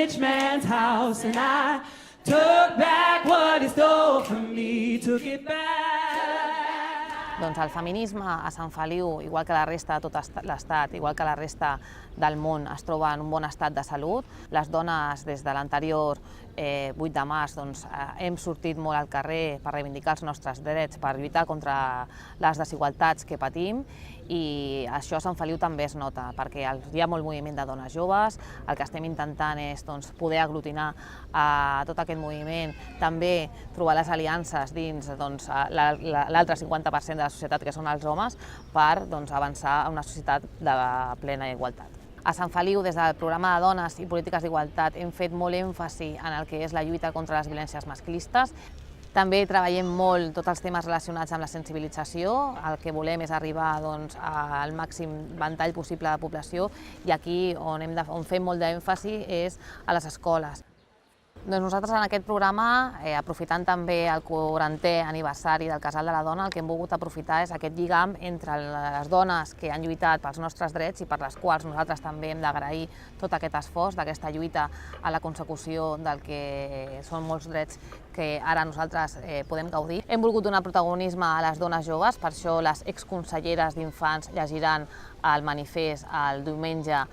rich man's house, and I took back what he stole from me, took it back. Doncs el feminisme a Sant Feliu, igual que la resta de tot l'Estat, igual que la resta del món, es troba en un bon estat de salut. Les dones, des de l'anterior 8 de març, hem sortit molt al carrer per reivindicar els nostres drets, per lluitar contra les desigualtats que patim, i això a Sant Feliu també es nota, perquè hi ha molt moviment de dones joves. El que estem intentant és poder aglutinar tot aquest moviment, també trobar les aliances dins l'altre 50% de la societat, que són els homes, per avançar a una societat de plena igualtat. A Sant Feliu, des del programa de dones i polítiques d'igualtat, hem fet molt èmfasi en el que és la lluita contra les violències masclistes. També treballem molt tots els temes relacionats amb la sensibilització. El que volem és arribar al màxim ventall possible de població, i aquí on fem molt d'èmfasi és a les escoles. Doncs nosaltres en aquest programa, aprofitant també el 40è aniversari del Casal de la Dona, el que hem volgut aprofitar és aquest lligam entre les dones que han lluitat pels nostres drets i per les quals nosaltres també hem d'agrair tot aquest esforç d'aquesta lluita a la consecució del que són molts drets que ara nosaltres podem gaudir. Hem volgut donar protagonisme a les dones joves, per això les exconselleres d'Infants llegiran el manifest el diumenge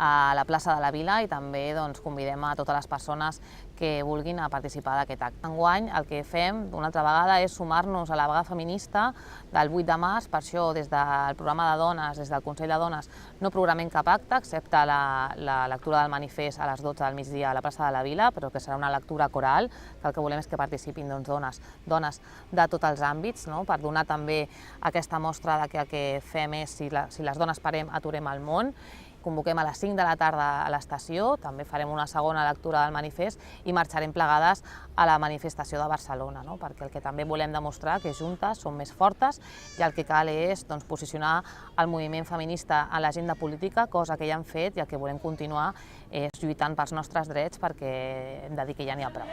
a la plaça de la Vila, i també convidem a totes les persones que vulguin a participar d'aquest acte. Enguany el que fem una altra vegada és sumar-nos a la vaga feminista del 8 de març, per això des del programa de dones, des del Consell de Dones, no programem cap acte, excepte la lectura del manifest a les 12 del migdia a la plaça de la Vila, però que serà una lectura coral, que el que volem és que participin dones de tots els àmbits, per donar també aquesta mostra que el que fem és, si les dones parem, aturem el món. Convoquem a les 5 de la tarda a l'estació, també farem una segona lectura del manifest i marxarem plegades a la manifestació de Barcelona, perquè el que també volem demostrar que juntes som més fortes, i el que cal és posicionar el moviment feminista en l'agenda política, cosa que ja hem fet, i el que volem continuar és lluitant pels nostres drets, perquè hem de dir que ja n'hi ha prou.